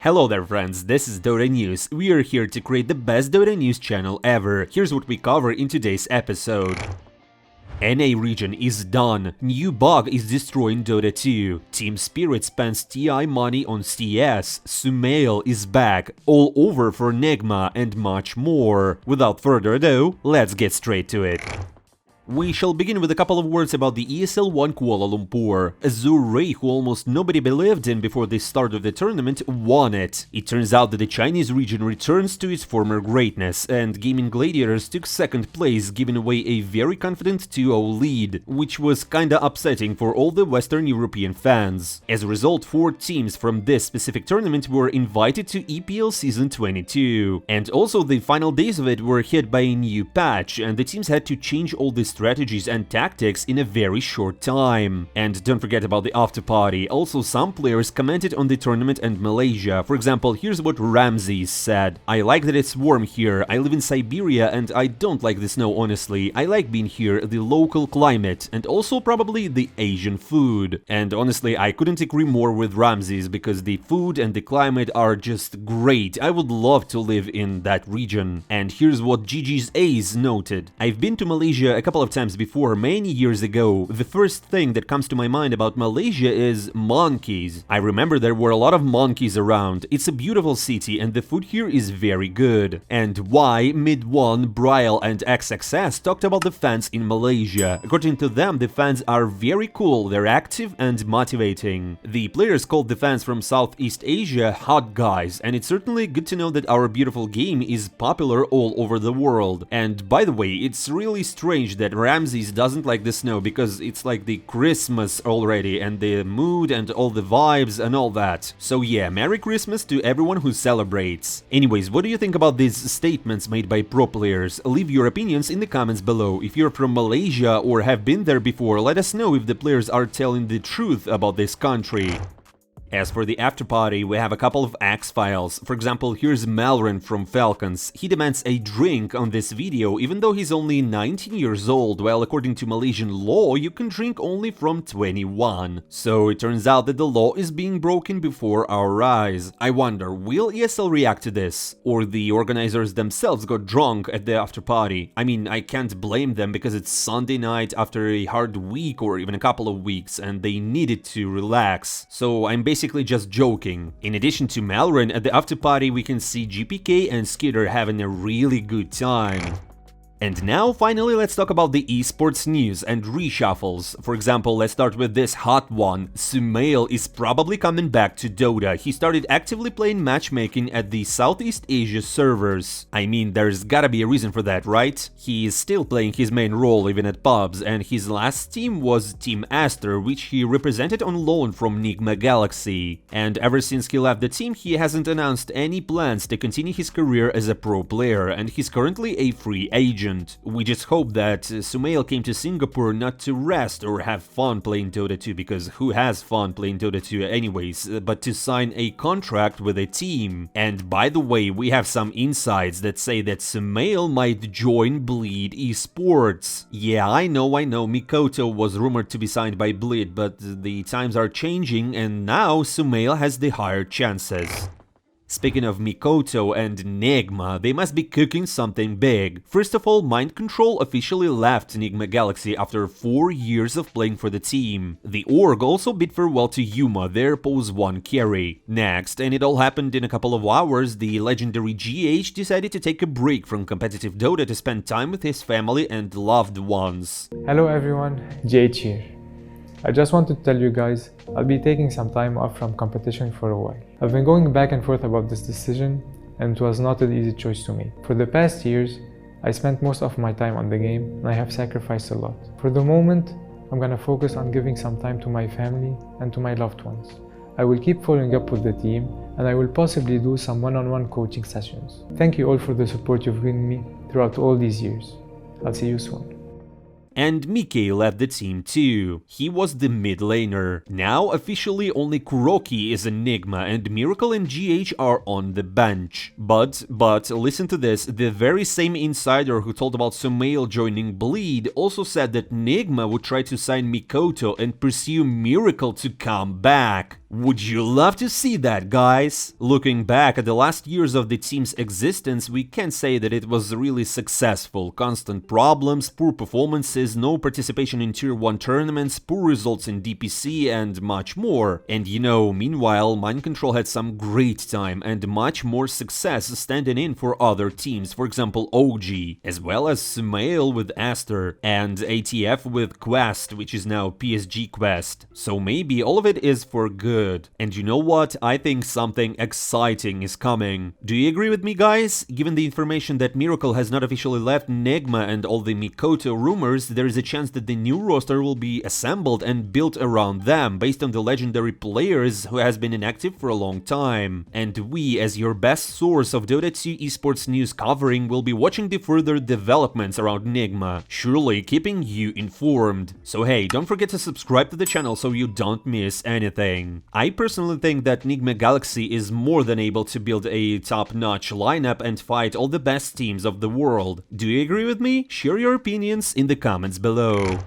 Hello there friends, this is Dota News. We are here to create the best Dota News channel ever. Here's what we cover in today's episode. NA region is done. New bug is destroying Dota 2. Team Spirit spends TI money on CS. Sumail is back. All over for Nigma and much more. Without further ado, let's get straight to it. We shall begin with a couple of words about the ESL One Kuala-Lumpur. Azure Ray, who almost nobody believed in before the start of the tournament, won it. It turns out that the Chinese region returns to its former greatness, and Gaming Gladiators took second place, giving away a very confident 2-0 lead, which was kinda upsetting for all the Western European fans. As a result, 4 teams from this specific tournament were invited to EPL Season 22. And also the final days of it were hit by a new patch, and the teams had to change all the strategies and tactics in a very short time. And don't forget about the after party. Also, some players commented on the tournament and Malaysia. For example, here's what Ramses said: "I like that it's warm here. I live in Siberia and I don't like the snow, honestly. I like being here, the local climate, and also probably the Asian food." And honestly, I couldn't agree more with Ramses, because the food and the climate are just great. I would love to live in that region. And here's what GG's Ace noted: "I've been to Malaysia a couple of times before, many years ago. The first thing that comes to my mind about Malaysia is monkeys. I remember there were a lot of monkeys around. It's a beautiful city and the food here is very good." And why midone, bryle and XXS talked about the fans in Malaysia. According to them, the fans are very cool, they're active and motivating. The players called the fans from Southeast Asia hot guys, and it's certainly good to know that our beautiful game is popular all over the world. And by the way, it's really strange that Ramses doesn't like the snow, because it's like the Christmas already, and the mood and all the vibes and all that. So yeah, Merry Christmas to everyone who celebrates. Anyways, what do you think about these statements made by pro players? Leave your opinions in the comments below. If you're from Malaysia or have been there before, let us know if the players are telling the truth about this country. As for the after party, we have a couple of X-Files. For example, here's Malrin from Falcons. He demands a drink on this video, even though he's only 19 years old, while according to Malaysian law, you can drink only from 21. So it turns out that the law is being broken before our eyes. I wonder, will ESL react to this? Or the organizers themselves got drunk at the after party? I mean, I can't blame them, because it's Sunday night after a hard week or even a couple of weeks, and they needed to relax. So I'm basically just joking. In addition to Malrin, at the after party we can see GPK and Skitter having a really good time. And now, finally, let's talk about the esports news and reshuffles. For example, let's start with this hot one. Sumail is probably coming back to Dota. He started actively playing matchmaking at the Southeast Asia servers. I mean, there's gotta be a reason for that, right? He is still playing his main role even at pubs, and his last team was Team Aster, which he represented on loan from Nigma Galaxy. And ever since he left the team, he hasn't announced any plans to continue his career as a pro player, and he's currently a free agent. We just hope that Sumail came to Singapore not to rest or have fun playing Dota 2, because who has fun playing Dota 2 anyways, but to sign a contract with a team. And by the way, we have some insights that say that Sumail might join Bleed Esports. Yeah, I know, Mikoto was rumored to be signed by Bleed, but the times are changing and now Sumail has the higher chances. Speaking of Mikoto and Nigma, they must be cooking something big. First of all, Mind Control officially left Nigma Galaxy after 4 years of playing for the team. The org also bid farewell to Yuma, their Pose 1 carry. Next, and it all happened in a couple of hours, the legendary GH decided to take a break from competitive Dota to spend time with his family and loved ones. Hello everyone, GH here. I just want to tell you guys, I'll be taking some time off from competition for a while. I've been going back and forth about this decision, and it was not an easy choice to make. For the past years, I spent most of my time on the game, and I have sacrificed a lot. For the moment, I'm gonna focus on giving some time to my family and to my loved ones. I will keep following up with the team, and I will possibly do some one-on-one coaching sessions. Thank you all for the support you've given me throughout all these years. I'll see you soon. And Mickey left the team too. He was the mid laner. Now officially only Kuroki is Enigma and Miracle and GH are on the bench. But listen to this, the very same insider who told about Sumail joining Bleed also said that Nigma would try to sign Mikoto and pursue Miracle to come back. Would you love to see that, guys? Looking back at the last years of the team's existence, we can say that it was really successful. Constant problems, poor performances, no participation in Tier 1 tournaments, poor results in DPC, and much more. And you know, meanwhile, Mind Control had some great time and much more success standing in for other teams, for example OG, as well as Sumail with Aster, and ATF with Quest, which is now PSG Quest. So maybe all of it is for good. And you know what? I think something exciting is coming. Do you agree with me, guys? Given the information that Miracle has not officially left Nigma and all the Mikoto rumors, there is a chance that the new roster will be assembled and built around them, based on the legendary players who has been inactive for a long time. And we, as your best source of Dota 2 esports news covering, will be watching the further developments around Nigma, surely keeping you informed. So hey, don't forget to subscribe to the channel so you don't miss anything. I personally think that Nigma Galaxy is more than able to build a top-notch lineup and fight all the best teams of the world. Do you agree with me? Share your opinions in the comments below.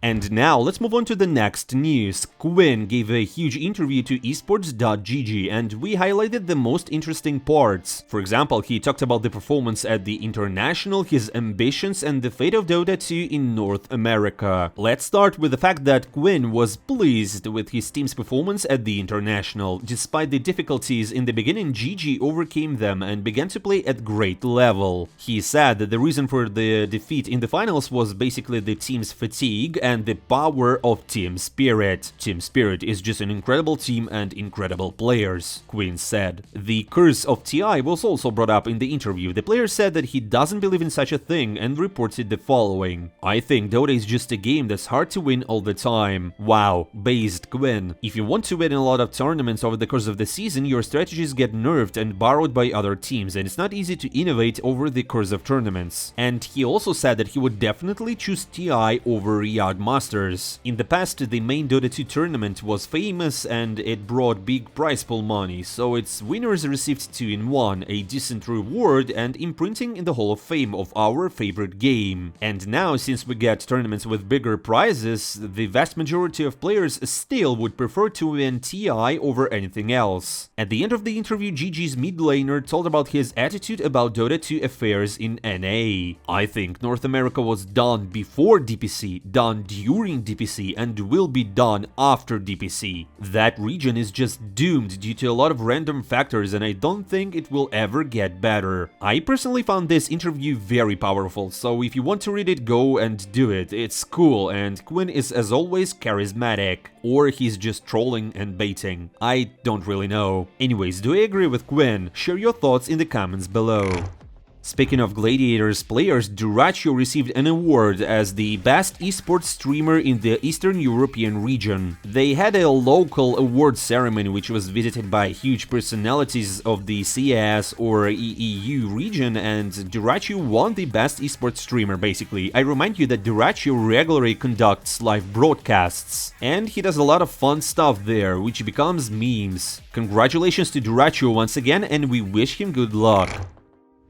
And now, let's move on to the next news. Quinn gave a huge interview to esports.gg and we highlighted the most interesting parts. For example, he talked about the performance at the International, his ambitions and the fate of Dota 2 in North America. Let's start with the fact that Quinn was pleased with his team's performance at the International. Despite the difficulties in the beginning, GG overcame them and began to play at great level. He said that the reason for the defeat in the finals was basically the team's fatigue and the power of team spirit. Team spirit is just an incredible team and incredible players, Quinn said. The curse of TI was also brought up in the interview. The player said that he doesn't believe in such a thing and reported the following: I think Dota is just a game that's hard to win all the time. Wow, based Quinn. If you want to win a lot of tournaments over the course of the season, your strategies get nerfed and borrowed by other teams, and it's not easy to innovate over the course of tournaments. And he also said that he would definitely choose TI over Riyadh Masters. In the past, the main Dota 2 tournament was famous and it brought big prize pool money, so its winners received 2-in-1, a decent reward and imprinting in the Hall of Fame of our favorite game. And now, since we get tournaments with bigger prizes, the vast majority of players still would prefer to win TI over anything else. At the end of the interview, GG's mid laner told about his attitude about Dota 2 affairs in NA. I think North America was done before DPC, done during DPC, and will be done after DPC. That region is just doomed due to a lot of random factors and I don't think it will ever get better. I personally found this interview very powerful, so if you want to read it, go and do it. It's cool and Quinn is as always charismatic. Or he's just trolling and baiting. I don't really know. Anyways, do I agree with Quinn? Share your thoughts in the comments below. Speaking of Gladiators players, Dyrachyo received an award as the best esports streamer in the Eastern European region. They had a local award ceremony which was visited by huge personalities of the CIS or EEU region, and Dyrachyo won the best esports streamer basically. I remind you that Dyrachyo regularly conducts live broadcasts, and he does a lot of fun stuff there, which becomes memes. Congratulations to Dyrachyo once again, and we wish him good luck.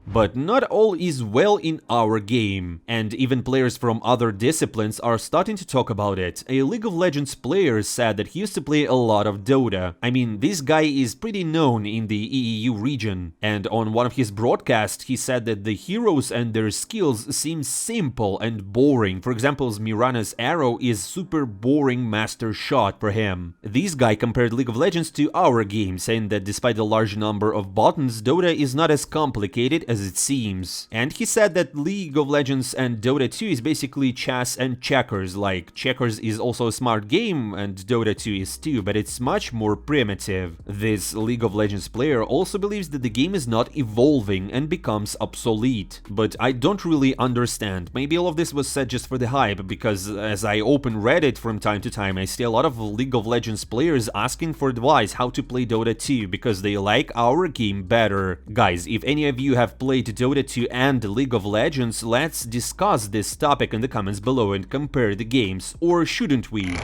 But not all is well in our game, and even players from other disciplines are starting to talk about it. A League of Legends player said that he used to play a lot of Dota. I mean, this guy is pretty known in the EEU region, and on one of his broadcasts he said that the heroes and their skills seem simple and boring. For example, Mirana's arrow is super boring master shot for him. This guy compared League of Legends to our game, saying that despite the large number of buttons, Dota is not as complicated as it seems. And he said that League of Legends and Dota 2 is basically chess and checkers, like checkers is also a smart game and Dota 2 is too, but it's much more primitive. This League of Legends player also believes that the game is not evolving and becomes obsolete. But I don't really understand. Maybe all of this was said just for the hype, because as I open Reddit from time to time, I see a lot of League of Legends players asking for advice how to play Dota 2 because they like our game better. Guys, if any of you have played Dota 2 and League of Legends, let's discuss this topic in the comments below and compare the games, or shouldn't we?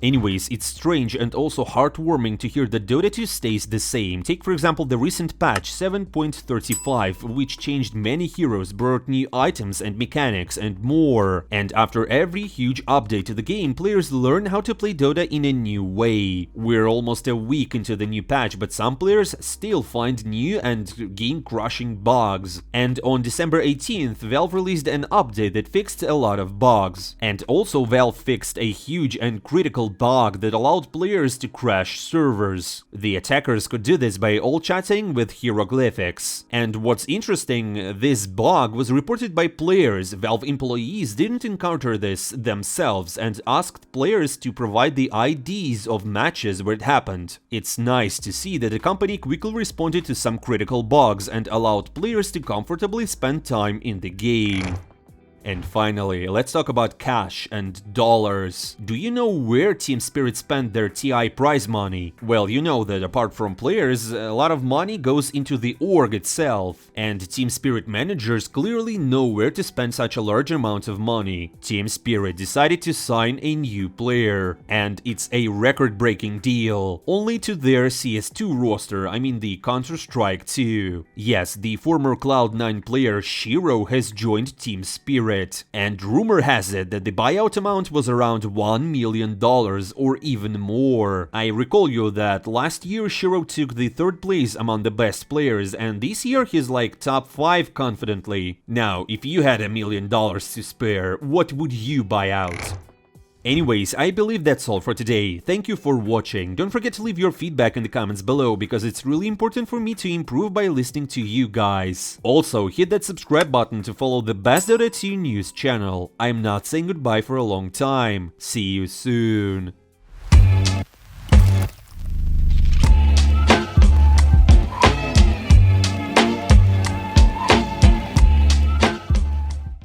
Anyways, it's strange and also heartwarming to hear that Dota 2 stays the same. Take for example the recent patch 7.35, which changed many heroes, brought new items and mechanics and more. And after every huge update to the game, players learn how to play Dota in a new way. We're almost a week into the new patch, but some players still find new and game-crushing bugs. And on December 18th, Valve released an update that fixed a lot of bugs. And also Valve fixed a huge and critical bug that allowed players to crash servers. The attackers could do this by all chatting with hieroglyphics. And what's interesting, this bug was reported by players. Valve employees didn't encounter this themselves and asked players to provide the IDs of matches where it happened. It's nice to see that the company quickly responded to some critical bugs and allowed players to comfortably spend time in the game. And finally, let's talk about cash and dollars. Do you know where Team Spirit spent their TI prize money? Well, you know that apart from players, a lot of money goes into the org itself. And Team Spirit managers clearly know where to spend such a large amount of money. Team Spirit decided to sign a new player. And it's a record-breaking deal. Only to their CS2 roster, I mean the Counter-Strike 2. Yes, the former Cloud9 player Shiro has joined Team Spirit. And rumor has it that the buyout amount was around $1 million or even more. I recall you that last year Shiro took the 3rd place among the best players, and this year he's like top 5 confidently. Now, if you had $1 million to spare, what would you buy out? Anyways, I believe that's all for today. Thank you for watching. Don't forget to leave your feedback in the comments below, because it's really important for me to improve by listening to you guys. Also, hit that subscribe button to follow the best Dota 2 news channel. I'm not saying goodbye for a long time. See you soon.